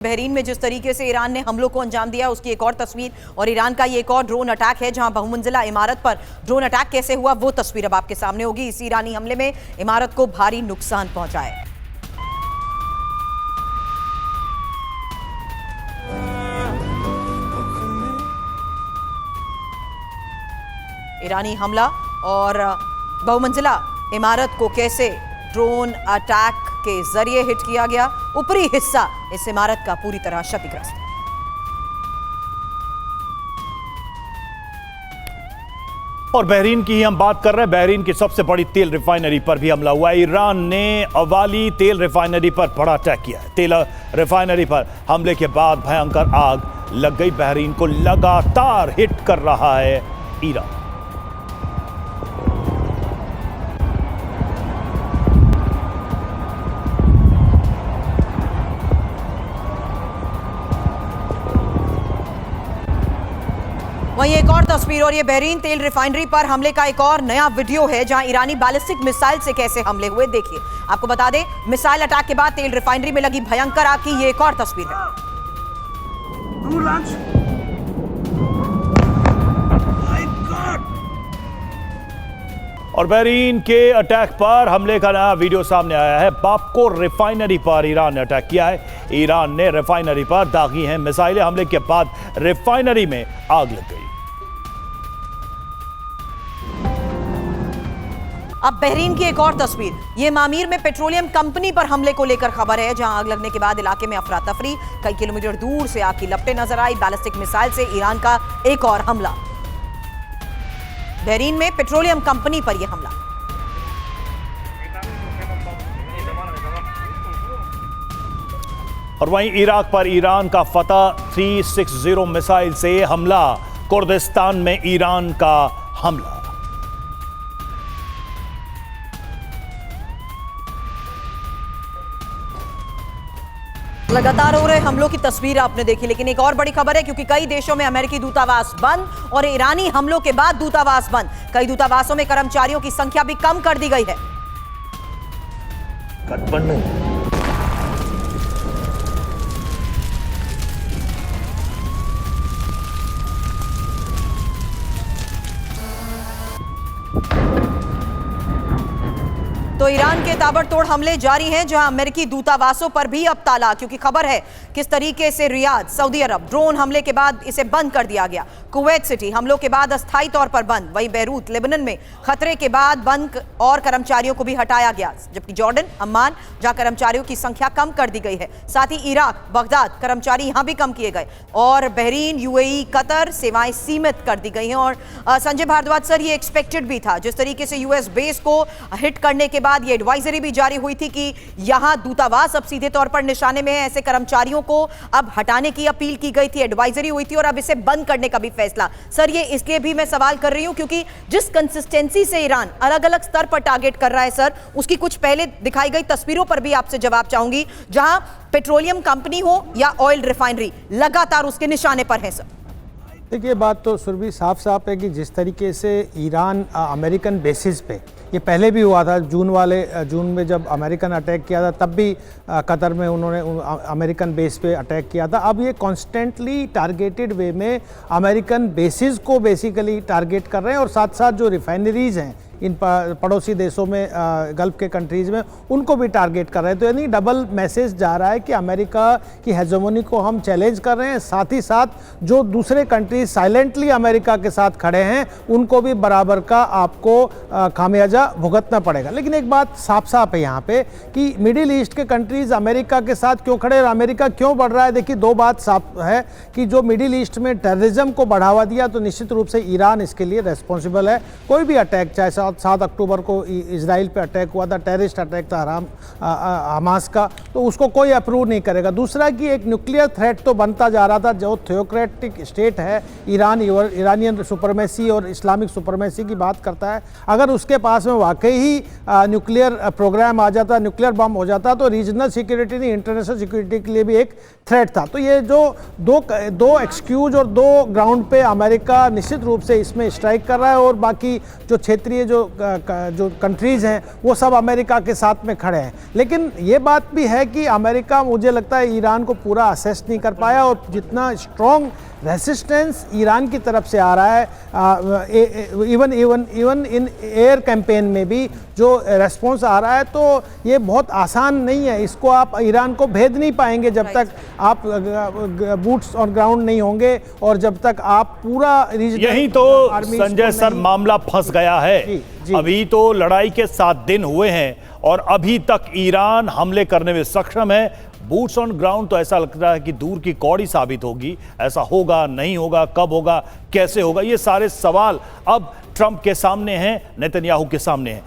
Bahrain में जिस तरीके से ईरान ने हमलों को अंजाम दिया उसकी एक और तस्वीर, और ईरान का ये एक और ड्रोन अटैक है जहां बहुमंजिला इमारत पर ड्रोन अटैक कैसे हुआ वो तस्वीर अब आपके सामने होगी। इस ईरानी हमले में इमारत को भारी नुकसान पहुंचा है। ईरानी हमला और बहुमंजिला इमारत को कैसे ड्रोन अटैक के जरिए हिट किया गया। ऊपरी हिस्सा इस इमारत का पूरी तरह क्षतिग्रस्त है। और बहरीन की ही हम बात कर रहे हैं। बहरीन की सबसे बड़ी तेल रिफाइनरी पर भी हमला हुआ है। ईरान ने अवाली तेल रिफाइनरी पर बड़ा अटैक किया है। तेल रिफाइनरी पर हमले के बाद भयंकर आग लग गई। बहरीन को लगातार हिट कर रहा है ईरान। वहीं एक और तस्वीर, और ये बहरीन तेल रिफाइनरी पर हमले का एक और नया वीडियो है जहां ईरानी बैलिस्टिक मिसाइल से कैसे हमले हुए। देखिए, आपको बता दें मिसाइल अटैक के बाद तेल रिफाइनरी में लगी भयंकर आग की ये एक और तस्वीर है। और बहरीन के अटैक पर हमले का नया वीडियो सामने आया है। बापको रिफाइनरी पर ईरान ने अटैक किया है। ईरान ने रिफाइनरी पर दागी हैं मिसाइलें। हमले के बाद रिफाइनरी में आग लग गई। अब बहरीन की एक और तस्वीर, ये मामीर में पेट्रोलियम कंपनी पर हमले को लेकर खबर है जहां आग लगने के बाद इलाके में अफरा तफरी। कई किलोमीटर दूर से आग की लपटें नजर आई। बैलिस्टिक मिसाइल से ईरान का एक और हमला। बहरीन में पेट्रोलियम कंपनी पर यह हमला। और वहीं इराक पर ईरान का फतह 360 मिसाइल से हमला। कुर्दिस्तान में ईरान का हमला। लगातार हो रहे हमलों की तस्वीर आपने देखी, लेकिन एक और बड़ी खबर है क्योंकि कई देशों में अमेरिकी दूतावास बंद और ईरानी हमलों के बाद दूतावास बंद। कई दूतावासों में कर्मचारियों की संख्या भी कम कर दी गई है। तो ईरान के ताबड़तोड़ हमले जारी हैं जहां अमेरिकी दूतावासों पर भी अब ताला, क्योंकि खबर है किस तरीके से रियाद सऊदी अरब ड्रोन हमले के बाद इसे बंद कर दिया गया। कुवैत सिटी हमलों के बाद अस्थायी तौर पर बंद। वहीं बैरूत लेबनान में खतरे के बाद बंद और कर्मचारियों को भी हटाया गया, जबकि जॉर्डन अम्मान जहां कर्मचारियों की संख्या कम कर दी गई है। साथ ही इराक बगदाद कर्मचारी यहां भी कम किए गए और बहरीन यूएई कतर सेवाएं सीमित कर दी गई हैं। और संजय भारद्वाज सर, ये एक्सपेक्टेड भी था जिस तरीके से यूएस बेस को हिट करने के बाद ये एडवाइजरी भी जारी हुई थी कि यहां दूतावास अब सीधे तौर पर निशाने में है। ऐसे कर्मचारियों को अब हटाने की अपील की गई थी, एडवाइजरी हुई थी और अब इसे बंद करने का भी फैसला। सर, ये इसलिए भी मैं सवाल कर रही हूं क्योंकि जिस कंसिस्टेंसी से ईरान अलग अलग स्तर पर टारगेट कर रहा है सर, उसकी कुछ पहले दिखाई गई तस्वीरों पर भी आपसे जवाब चाहूंगी, जहां पेट्रोलियम कंपनी हो या ऑयल रिफाइनरी लगातार उसके निशाने पर है। सर देखिए, बात तो सुरभि साफ साफ है कि जिस तरीके से ईरान अमेरिकन बेसिस पे, ये पहले भी हुआ था जून में जब अमेरिकन अटैक किया था, तब भी कतर में उन्होंने अमेरिकन बेस पे अटैक किया था। अब ये कॉन्स्टेंटली टारगेटेड वे में अमेरिकन बेसिस को बेसिकली टारगेट कर रहे हैं और साथ साथ जो रिफाइनरीज हैं इन पड़ोसी देशों में, गल्फ के कंट्रीज़ में, उनको भी टारगेट कर रहे हैं। तो यानी डबल मैसेज जा रहा है कि अमेरिका की हेजेमोनी को हम चैलेंज कर रहे हैं, साथ ही साथ जो दूसरे कंट्रीज साइलेंटली अमेरिका के साथ खड़े हैं उनको भी बराबर का आपको खामियाजा भुगतना पड़ेगा। लेकिन एक बात साफ साफ है यहाँ पे कि मिडिल ईस्ट के कंट्रीज़ अमेरिका के साथ क्यों खड़े और अमेरिका क्यों बढ़ रहा है। देखिए, दो बात साफ है कि जो मिडिल ईस्ट में टेररिज्म को बढ़ावा दिया तो निश्चित रूप से ईरान इसके लिए रेस्पॉन्सिबल है। कोई भी अटैक, चाहे 7 अक्टूबर को इजराइल पे अटैक हुआ था, टेररिस्ट अटैक था हमास का, तो उसको कोई अप्रूव नहीं करेगा। दूसरा कि एक न्यूक्लियर थ्रेट तो बनता जा रहा था। जो थियोक्रेटिक स्टेट है ईरान, ईरानियन सुपरमेसी और इस्लामिक सुपरमेसी की बात करता है, अगर उसके पास में वाकई ही न्यूक्लियर प्रोग्राम आ जाता, न्यूक्लियर बम हो जाता, तो रीजनल सिक्योरिटी नहीं, इंटरनेशनल सिक्योरिटी के लिए भी एक थ्रेट था। तो ये जो दो एक्सक्यूज और दो ग्राउंड पे अमेरिका निश्चित रूप से इसमें स्ट्राइक कर रहा है और बाकी जो क्षेत्रीय जो जो कंट्रीज़ हैं वो सब अमेरिका के साथ में खड़े हैं। लेकिन ये बात भी है कि अमेरिका, मुझे लगता है, ईरान को पूरा असेस नहीं कर पाया, और जितना स्ट्रॉन्ग रेसिस्टेंस ईरान की तरफ से आ रहा है, इवन इन एयर कैंपेन में भी जो रेस्पॉन्स आ रहा है, तो ये बहुत आसान नहीं है। इसको आप ईरान को भेद नहीं पाएंगे जब तक आप बूट्स ऑन ग्राउंड नहीं होंगे, और जब तक आप पूरा यही तो संजय सर मामला फंस गया है। जी। अभी तो लड़ाई के 7 दिन हुए हैं और अभी तक ईरान हमले करने में सक्षम है। बूट्स ऑन ग्राउंड तो ऐसा लगता है कि दूर की कौड़ी साबित होगी। ऐसा होगा, नहीं होगा, कब होगा, कैसे होगा, ये सारे सवाल अब ट्रंप के सामने हैं, नेतन्याहू के सामने हैं।